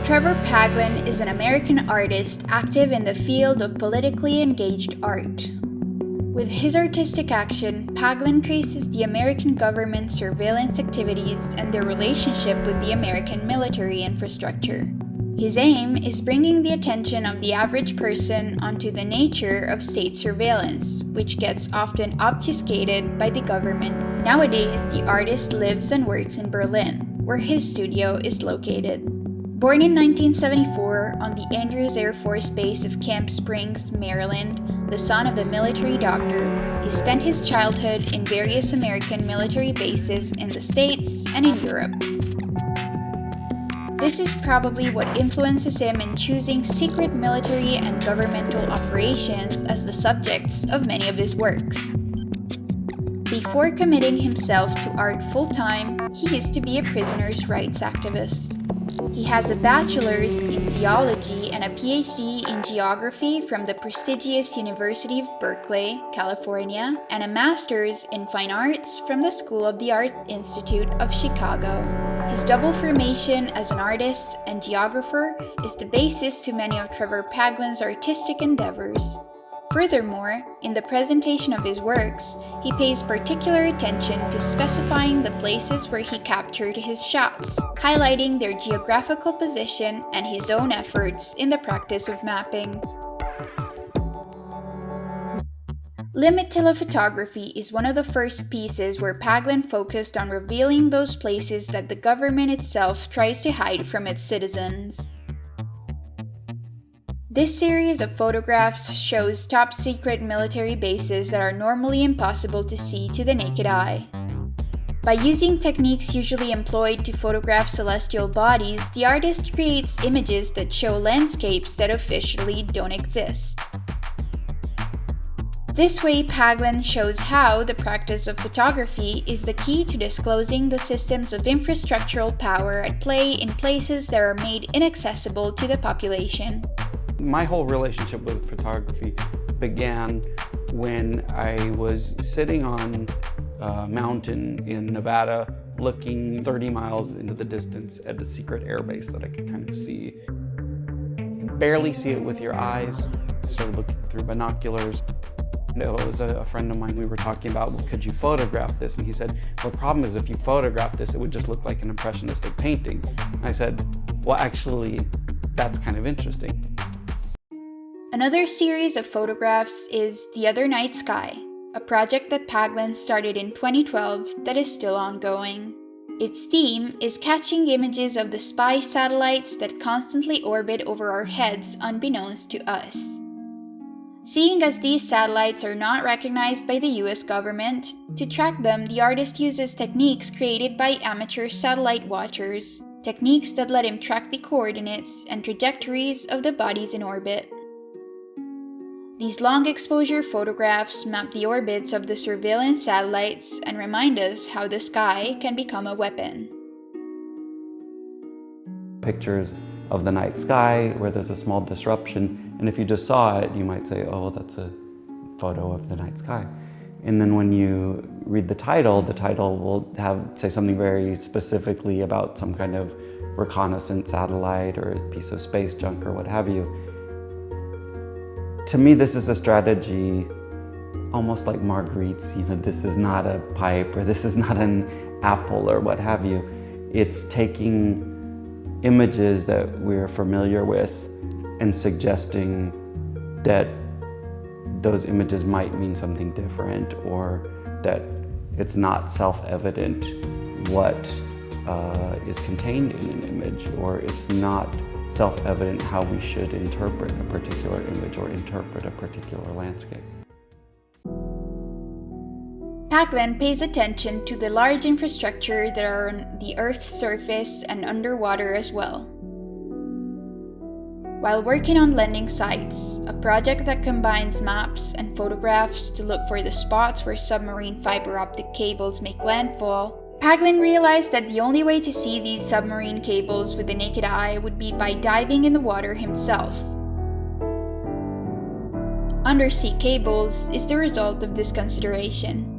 Trevor Paglen is an American artist active in the field of politically engaged art. With his artistic action, Paglen traces the American government's surveillance activities and their relationship with the American military infrastructure. His aim is bringing the attention of the average person onto the nature of state surveillance, which gets often obfuscated by the government. Nowadays, the artist lives and works in Berlin, where his studio is located. Born in 1974 on the Andrews Air Force Base of Camp Springs, Maryland, the son of a military doctor, he spent his childhood in various American military bases in the States and in Europe. This is probably what influences him in choosing secret military and governmental operations as the subjects of many of his works. Before committing himself to art full-time, he used to be a prisoners' rights activist. He has a bachelor's in theology and a PhD in geography from the prestigious University of Berkeley, California, and a master's in fine arts from the School of the Art Institute of Chicago. His double formation as an artist and geographer is the basis to many of Trevor Paglen's artistic endeavors. Furthermore, in the presentation of his works, he pays particular attention to specifying the places where he captured his shots, highlighting their geographical position and his own efforts in the practice of mapping. Limit telephotography is one of the first pieces where Paglen focused on revealing those places that the government itself tries to hide from its citizens. This series of photographs shows top-secret military bases that are normally impossible to see to the naked eye. By using techniques usually employed to photograph celestial bodies, the artist creates images that show landscapes that officially don't exist. This way, Paglen shows how the practice of photography is the key to disclosing the systems of infrastructural power at play in places that are made inaccessible to the population. My whole relationship with photography began when I was sitting on a mountain in Nevada looking 30 miles into the distance at a secret airbase that I could kind of see. Barely see it with your eyes, started looking through binoculars. It was a friend of mine, we were talking about, well, could you photograph this? And he said, well, the problem is if you photograph this, it would just look like an impressionistic painting. And I said, well, actually, that's kind of interesting. Another series of photographs is The Other Night Sky, a project that Paglen started in 2012 that is still ongoing. Its theme is catching images of the spy satellites that constantly orbit over our heads unbeknownst to us. Seeing as these satellites are not recognized by the US government, to track them the artist uses techniques created by amateur satellite watchers, techniques that let him track the coordinates and trajectories of the bodies in orbit. These long exposure photographs map the orbits of the surveillance satellites and remind us how the sky can become a weapon. Pictures of the night sky where there's a small disruption, and if you just saw it, you might say, oh, that's a photo of the night sky. And then when you read the title will say something very specifically about some kind of reconnaissance satellite or a piece of space junk or what have you. To me, this is a strategy almost like Marguerite's. This is not a pipe, or this is not an apple, or what have you. It's taking images that we're familiar with and suggesting that those images might mean something different, or that it's not self-evident what is contained in an image, or it's not self-evident how we should interpret a particular image or interpret a particular landscape. Paglen pays attention to the large infrastructure that are on the Earth's surface and underwater as well. While working on Landing Sites, a project that combines maps and photographs to look for the spots where submarine fiber optic cables make landfall, Paglen realized that the only way to see these submarine cables with the naked eye would be by diving in the water himself. undersea cables is the result of this consideration.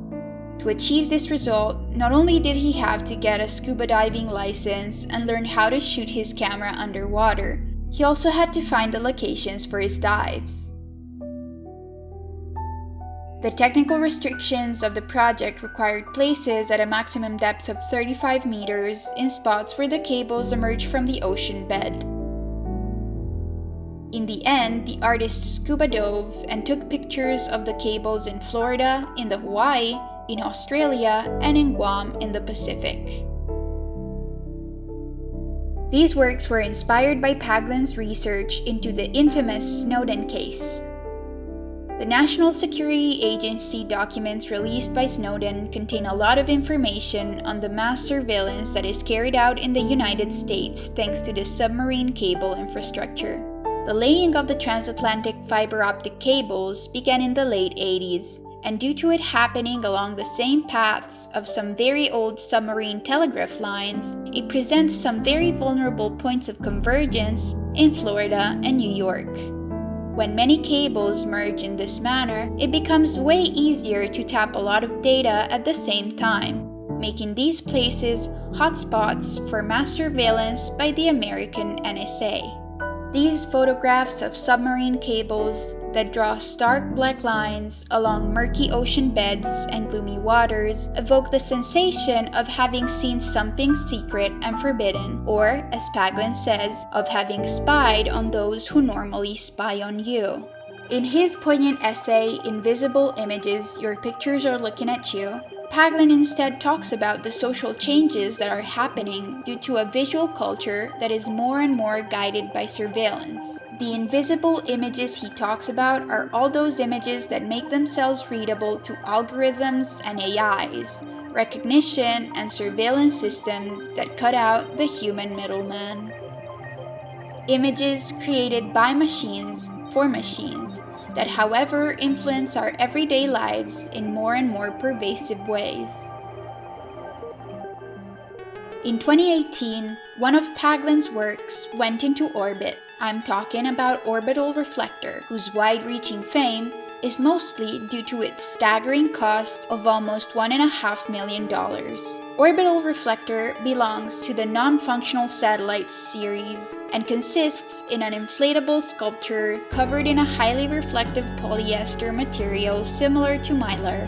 To achieve this result, not only did he have to get a scuba diving license and learn how to shoot his camera underwater, he also had to find the locations for his dives. The technical restrictions of the project required places at a maximum depth of 35 meters in spots where the cables emerged from the ocean bed. In the end, the artist scuba dove and took pictures of the cables in Florida, in the Hawaii, in Australia, and in Guam in the Pacific. These works were inspired by Paglen's research into the infamous Snowden case. The National Security Agency documents released by Snowden contain a lot of information on the mass surveillance that is carried out in the United States thanks to the submarine cable infrastructure. The laying of the transatlantic fiber optic cables began in the late 80s, and due to it happening along the same paths of some very old submarine telegraph lines, it presents some very vulnerable points of convergence in Florida and New York. When many cables merge in this manner, it becomes way easier to tap a lot of data at the same time, making these places hotspots for mass surveillance by the American NSA. These photographs of submarine cables that draw stark black lines along murky ocean beds and gloomy waters evoke the sensation of having seen something secret and forbidden, or, as Paglen says, of having spied on those who normally spy on you. In his poignant essay, Invisible Images, Your Pictures Are Looking at You, Paglen instead talks about the social changes that are happening due to a visual culture that is more and more guided by surveillance. The invisible images he talks about are all those images that make themselves readable to algorithms and AIs, recognition and surveillance systems that cut out the human middleman. Images created by machines for machines, that however influence our everyday lives in more and more pervasive ways. In 2018, one of Paglen's works went into orbit. I'm talking about Orbital Reflector, whose wide-reaching fame is mostly due to its staggering cost of almost $1.5 million. Orbital Reflector belongs to the Non-Functional Satellites series and consists in an inflatable sculpture covered in a highly reflective polyester material similar to mylar.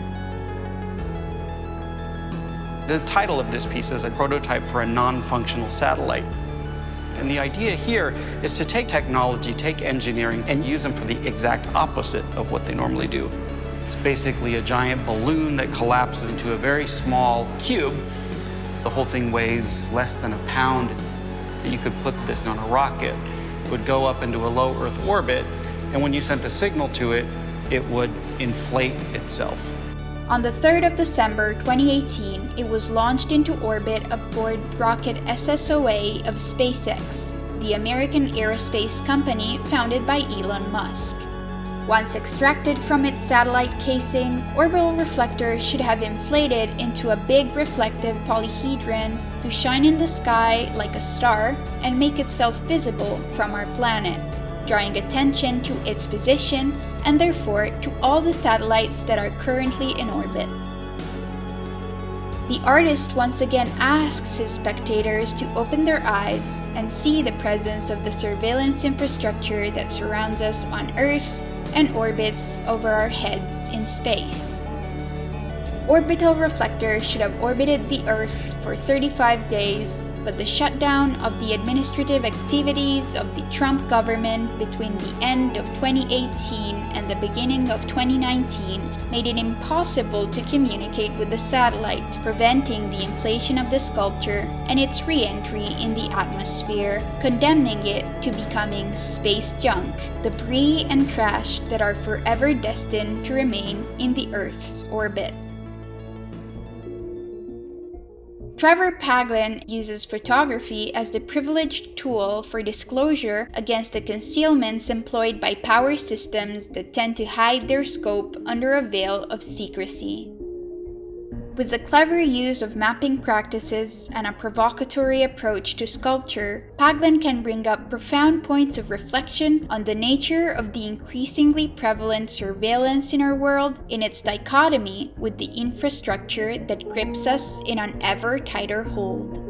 The title of this piece is a prototype for a non-functional satellite. And the idea here is to take technology, take engineering, and use them for the exact opposite of what they normally do. It's basically a giant balloon that collapses into a very small cube. The whole thing weighs less than a pound. You could put this on a rocket. It would go up into a low Earth orbit, and when you sent a signal to it, it would inflate itself. On the 3rd of December 2018, it was launched into orbit aboard rocket SSOA of SpaceX, the American aerospace company founded by Elon Musk. Once extracted from its satellite casing, Orbital Reflector should have inflated into a big reflective polyhedron to shine in the sky like a star and make itself visible from our planet, drawing attention to its position and therefore to all the satellites that are currently in orbit. The artist once again asks his spectators to open their eyes and see the presence of the surveillance infrastructure that surrounds us on Earth and orbits over our heads in space. Orbital Reflector should have orbited the Earth for 35 days, but the shutdown of the administrative activities of the Trump government between the end of 2018 and the beginning of 2019 made it impossible to communicate with the satellite, preventing the inflation of the sculpture and its re-entry in the atmosphere, condemning it to becoming space junk, debris and trash that are forever destined to remain in the Earth's orbit. Trevor Paglen uses photography as the privileged tool for disclosure against the concealments employed by power systems that tend to hide their scope under a veil of secrecy. With the clever use of mapping practices and a provocatory approach to sculpture, Paglen can bring up profound points of reflection on the nature of the increasingly prevalent surveillance in our world in its dichotomy with the infrastructure that grips us in an ever tighter hold.